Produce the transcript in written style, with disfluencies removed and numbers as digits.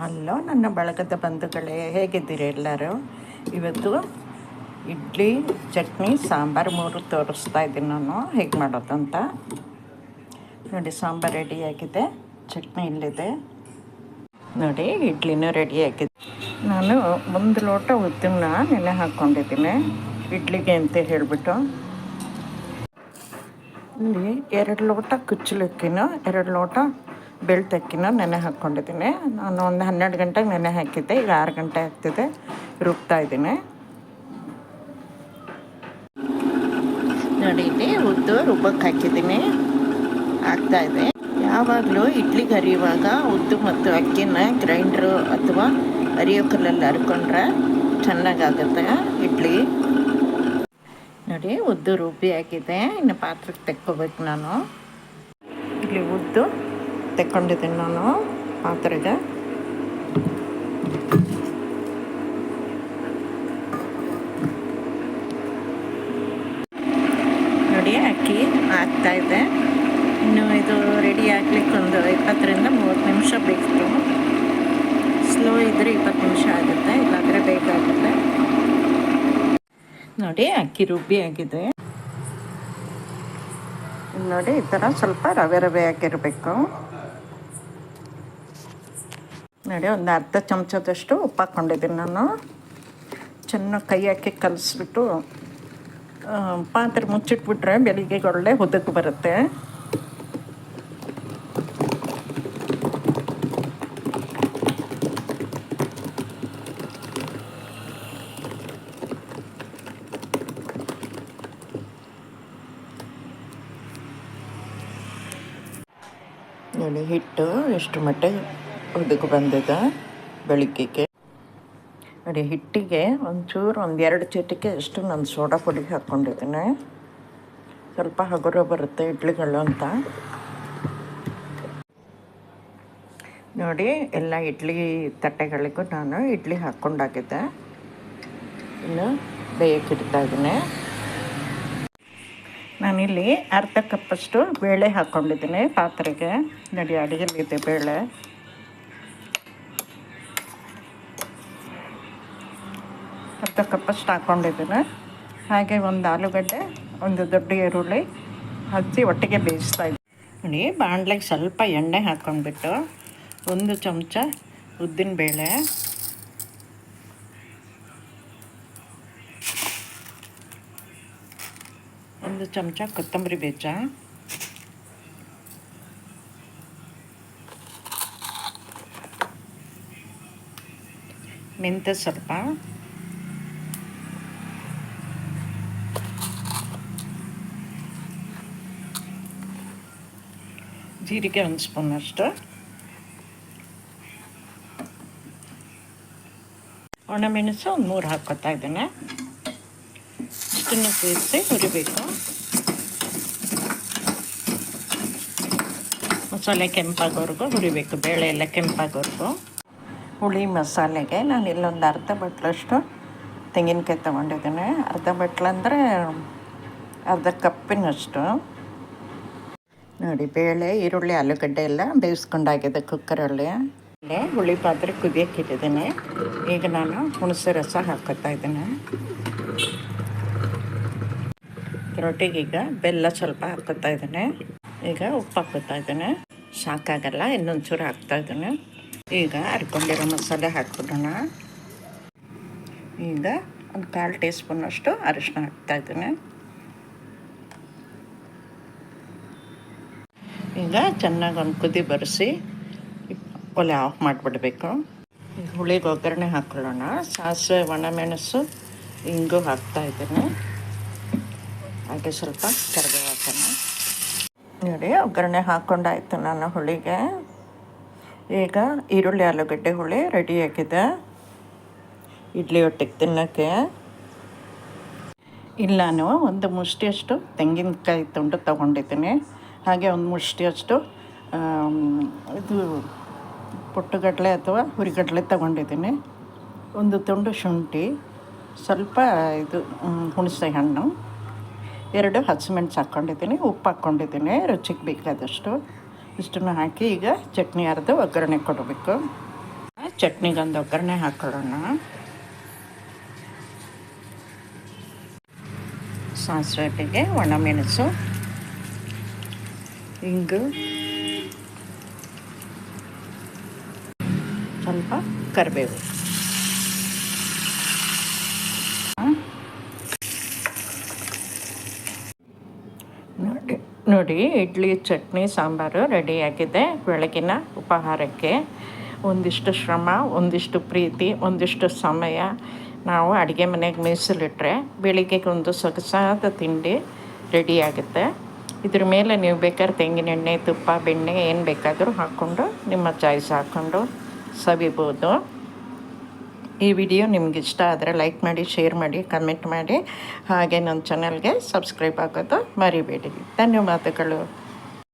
Hello ನನ್ನ ಬಳಗದ ಬಂಧುಗಳೇ, ಹೇಗಿದ್ದೀರಿ ಎಲ್ಲರೂ? ಇವತ್ತು ಇಡ್ಲಿ, ಚಟ್ನಿ, ಸಾಂಬಾರು 3 ತೋರಿಸ್ತಾ ಇದ್ದೀನಿ ನಾನು ಹೇಗೆ ಮಾಡೋದು ಅಂತ. ನೋಡಿ, ಸಾಂಬಾರು ರೆಡಿಯಾಗಿದೆ, ಚಟ್ನಿ ಇಲ್ಲಿದೆ. ನೋಡಿ, ಇಡ್ಲಿನೂ ರೆಡಿಯಾಗಿದೆ. ನಾನು 1 ಲೋಟ ಉದ್ದನ್ನ ನೆನೆ ಹಾಕ್ಕೊಂಡಿದ್ದೀನಿ ಇಡ್ಲಿಗೆ ಅಂತ ಹೇಳಿಬಿಟ್ಟು. ಇಲ್ಲಿ 2 ಲೋಟ ಕುಚ್ಚಲಕ್ಕಿನ 2 ಲೋಟ ಬೆಳ್ತಕ್ಕಿನ ನೆನೆ ಹಾಕ್ಕೊಂಡಿದ್ದೀನಿ. ನಾನು ಒಂದು 12 ಗಂಟೆಗೆ ನೆನೆ ಹಾಕಿದ್ದೆ, ಈಗ 6 ಗಂಟೆ ಆಗ್ತಿದೆ. ರುಬ್ತಾ ಇದ್ದೀನಿ. ನೋಡಿ, ಇಲ್ಲಿ ಉದ್ದು ರುಬ್ಬಕ್ಕೆ ಹಾಕಿದ್ದೀನಿ, ಆಗ್ತಾಯಿದೆ. ಯಾವಾಗಲೂ ಇಡ್ಲಿಗೆ ಅರಿಯುವಾಗ ಉದ್ದು ಮತ್ತು ಅಕ್ಕಿನ ಗ್ರೈಂಡ್ರು ಅಥವಾ ಅರಿಯೋ ಕಲ್ಲಲ್ಲಿ ಹರ್ಕೊಂಡ್ರೆ ಚೆನ್ನಾಗಾಗುತ್ತೆ ಇಡ್ಲಿ. ನೋಡಿ, ಉದ್ದು ರುಬ್ಬಿ ಆಗಿದೆ. ಇನ್ನು ಪಾತ್ರಕ್ಕೆ ತೆಕ್ಕೋಬೇಕು ನಾನು. ಇಲ್ಲಿ ಉದ್ದು ತೆಕ್ಕೊಂಡಿದ್ದೀನಿ ನಾನು ಪಾತ್ರೆಗೆ. ನೋಡಿ, ಅಕ್ಕಿ ಆಗ್ತಾಯಿದೆ. ಇನ್ನು ಇದು ರೆಡಿ ಆಗ್ಲಿಕ್ಕೆ ಒಂದು 20ರಿಂದ 30 ನಿಮಿಷ ಬೇಕು. ಸ್ಲೋ ಇದ್ದರೆ 20 ನಿಮಿಷ ಆಗುತ್ತೆ, ಇಲ್ಲಾಂದರೆ ಬೇಕಾಗುತ್ತೆ. ನೋಡಿ, ಅಕ್ಕಿ ರುಬ್ಬಿ ಆಗಿದೆ. ನೋಡಿ, ಈ ಥರ ಸ್ವಲ್ಪ ರವೆ ರವೆ ಆಗಿರಬೇಕು. ನೋಡಿ, ಒಂದು ಅರ್ಧ ಚಮಚದಷ್ಟು ಉಪ್ಪು ಹಾಕ್ಕೊಂಡಿದ್ದೀನಿ ನಾನು. ಚೆನ್ನಾಗಿ ಕೈ ಹಾಕಿ ಕಲಿಸ್ಬಿಟ್ಟು ಪಾತ್ರೆ ಮುಚ್ಚಿಟ್ಬಿಟ್ರೆ ಬೆಳಿಗ್ಗೆ ಒಳ್ಳೆ ಉದ್ದಕ್ಕೆ ಬರುತ್ತೆ. ನೋಡಿ, ಹಿಟ್ಟು ಎಷ್ಟು ಮಟ್ಟಿಗೆ ಉದ್ದಕ್ಕೆ ಬಂದಿದೆ ಬೆಳಿಗ್ಗೆಗೆ. ನೋಡಿ, ಹಿಟ್ಟಿಗೆ ಒಂಚೂರು 1-2 ಚಿಟಿಕೆ ಅಷ್ಟು ನಾನು ಸೋಡಾ ಪುಡಿ ಹಾಕ್ಕೊಂಡಿದ್ದೀನಿ. ಸ್ವಲ್ಪ ಹಗುರ ಬರುತ್ತೆ ಇಡ್ಲಿಗಳು ಅಂತ. ನೋಡಿ, ಎಲ್ಲ ಇಡ್ಲಿ ತಟ್ಟೆಗಳಿಗೂ ನಾನು ಇಡ್ಲಿ ಹಾಕ್ಕೊಂಡಾಗಿದ್ದೆ. ಇನ್ನು ಬೇಯಕ್ಕಿಡ್ತಾ ಇದ್ದೀನಿ. ನಾನಿಲ್ಲಿ ಅರ್ಧ ಕಪ್ಪಷ್ಟು ಬೇಳೆ ಹಾಕ್ಕೊಂಡಿದ್ದೀನಿ ಪಾತ್ರೆಗೆ. ನೋಡಿ, ಅಡಿಗೆಲಿದೆ ಬೇಳೆ. ಅರ್ಧ ಕಪ್ಪಷ್ಟು ಹಾಕ್ಕೊಂಡಿದ್ದೀನಿ. ಹಾಗೆ ಒಂದು ಆಲೂಗಡ್ಡೆ, ಒಂದು ದೊಡ್ಡ ಈರುಳ್ಳಿ ಹಚ್ಚಿ ಒಟ್ಟಿಗೆ ಬೇಯಿಸ್ತಾ ಇದ್ದೀನಿ. ನೋಡಿ, ಬಾಣಲೆಗೆ ಸ್ವಲ್ಪ ಎಣ್ಣೆ ಹಾಕ್ಕೊಂಡ್ಬಿಟ್ಟು 1 ಚಮಚ ಉದ್ದಿನ ಬೇಳೆ, ಒಂದು ಚಮಚ ಕೊತ್ತಂಬರಿ ಬೀಜ, ಮೆಂತ್ಯ ಸ್ವಲ್ಪ, ಜೀರಿಗೆ 1 ಸ್ಪೂನಷ್ಟು, ಒಣಮೆಣಸು 3 ಹಾಕ್ಕೊತಾ ಇದ್ದೇನೆ. ಇಷ್ಟನ್ನು ಸೇರಿಸಿ ಹುರಿಬೇಕು. ಮಸಾಲೆ ಕೆಂಪಾಗೋವರೆಗೂ ಹುರಿಬೇಕು, ಬೇಳೆ ಎಲ್ಲ ಕೆಂಪಾಗೋವರೆಗೂ. ಹುಳಿ ಮಸಾಲೆಗೆ ನಾನು ಇಲ್ಲೊಂದು ಅರ್ಧ ಬಟ್ಲಷ್ಟು ತೆಂಗಿನಕಾಯಿ ತೊಗೊಂಡಿದ್ದೀನಿ. ಅರ್ಧ ಬಟ್ಲು ಅಂದರೆ ಅರ್ಧ ಕಪ್ಪಿನಷ್ಟು. ನೋಡಿ, ಬೇಳೆ, ಈರುಳ್ಳಿ, ಆಲೂಗಡ್ಡೆ ಎಲ್ಲ ಬೇಯಿಸ್ಕೊಂಡಾಗಿದೆ ಕುಕ್ಕರಲ್ಲಿ. ಹುಳಿ ಪಾತ್ರೆ ಕುದಿಯೋಕೆ ಇಟ್ಟಿದ್ದೀನಿ. ಈಗ ನಾನು ಹುಣಸೆ ರಸ ಹಾಕ್ಕೊತಾ ಇದ್ದೀನಿ. ರೊಟ್ಟಿಗೆ ಈಗ ಬೆಲ್ಲ ಸ್ವಲ್ಪ ಹಾಕ್ಕೊತಾ ಇದ್ದೀನಿ. ಈಗ ಉಪ್ಪು ಹಾಕ್ಕೊತಾ ಇದ್ದೀನಿ. ಸಾಕಾಗಲ್ಲ, ಇನ್ನೊಂಚೂರು ಹಾಕ್ತಾಯಿದ್ದೀನಿ. ಈಗ ಹರ್ಕೊಂಡಿರೋ ಮಸಾಲೆ ಹಾಕ್ಬಿಡೋಣ. ಈಗ ಒಂದು 1/4 ಟೀ ಸ್ಪೂನಷ್ಟು ಅರಿಶಿನ ಹಾಕ್ತಾಯಿದ್ದೀನಿ. ಈಗ ಚೆನ್ನಾಗಿ ಒಂದು ಕುದಿ ಬರೆಸಿ ಒಲೆ ಆಫ್ ಮಾಡಿಬಿಡ್ಬೇಕು. ಈಗ ಹುಳಿಗೆ ಒಗ್ಗರಣೆ ಹಾಕ್ಕೊಳ್ಳೋಣ. ಸಾಸಿವೆ, ಒಣಮೆಣಸು, ಇಂಗು ಹಾಕ್ತಾಯಿದ್ದೀನಿ. ಹಾಗೆ ಸ್ವಲ್ಪ ಕರಿಬೇವು ಹಾಕೋಣ. ನೋಡಿ, ಒಗ್ಗರಣೆ ಹಾಕ್ಕೊಂಡಾಯ್ತು ನಾನು ಹುಳಿಗೆ. ಈಗ ಈರುಳ್ಳಿ ಆಲೂಗಡ್ಡೆ ಹುಳಿ ರೆಡಿಯಾಗಿದೆ ಇಡ್ಲಿ ಒಟ್ಟಿಗೆ ತಿನ್ನೋಕ್ಕೆ. ಇಲ್ಲಿ ನಾನು ಒಂದು ಮುಷ್ಟಿಯಷ್ಟು ತೆಂಗಿನಕಾಯಿ ತುಂಡು ತೊಗೊಂಡಿದ್ದೀನಿ. ಹಾಗೆ ಒಂದು ಮುಷ್ಟಿಯಷ್ಟು ಇದು ಪುಟ್ಟಗಡಲೆ ಅಥವಾ ಹುರಿಗಡಲೆ ತೊಗೊಂಡಿದ್ದೀನಿ. ಒಂದು ತುಂಡು ಶುಂಠಿ, ಸ್ವಲ್ಪ ಇದು ಹುಣಸೆ ಹಣ್ಣು, 2 ಹಸಿಮೆಣಸು ಹಾಕ್ಕೊಂಡಿದ್ದೀನಿ, ಉಪ್ಪು ಹಾಕ್ಕೊಂಡಿದ್ದೀನಿ ರುಚಿಗೆ ಬೇಕಾದಷ್ಟು. ಇಷ್ಟನ್ನು ಹಾಕಿ ಈಗ ಚಟ್ನಿ ಅರೆದು ಒಗ್ಗರಣೆ ಕೊಡಬೇಕು. ಚಟ್ನಿಗೊಂದು ಒಗ್ಗರಣೆ ಹಾಕೊಳ್ಳೋಣ. ಸಾಸಿವೆಗೆ ಒಣಮೆಣಸು, ಇಂಗು, ಸ್ವಲ್ಪ ಕರಿಬೇವು. ನೋಡಿ ಇಡ್ಲಿ ಚಟ್ನಿ ಸಾಂಬಾರು ರೆಡಿಯಾಗಿದೆ. ಬೆಳಗಿನ ಉಪಹಾರಕ್ಕೆ ಒಂದಿಷ್ಟು ಶ್ರಮ, ಒಂದಿಷ್ಟು ಪ್ರೀತಿ, ಒಂದಿಷ್ಟು ಸಮಯ ನಾವು ಅಡುಗೆ ಮನೆಗೆ ಮೀಸಲಿಟ್ರೆ ಬೆಳಿಗ್ಗೆಗೆ ಒಂದು ಸೊಗಸಾದ ತಿಂಡಿ ರೆಡಿಯಾಗುತ್ತೆ. ಇದ್ರ ಮೇಲೆ ನೀವು ಬೇಕಾದ್ರೆ ತೆಂಗಿನೆಣ್ಣೆ, ತುಪ್ಪ, ಬೆಣ್ಣೆ ಏನು ಬೇಕಾದರೂ ಹಾಕ್ಕೊಂಡು ನಿಮ್ಮ ಚಾಯ್ಸ್ ಹಾಕ್ಕೊಂಡು ಸವಿಬೋದು. ಈ ವಿಡಿಯೋ ನಿಮ್ಗೆ ಇಷ್ಟ ಆದರೆ ಲೈಕ್ ಮಾಡಿ, ಶೇರ್ ಮಾಡಿ, ಕಮೆಂಟ್ ಮಾಡಿ, ಹಾಗೆ ನನ್ನ ಚಾನಲ್ಗೆ ಸಬ್ಸ್ಕ್ರೈಬ್ ಆಗೋದು ಮರಿಬೇಡಿ. ಧನ್ಯವಾದಗಳು.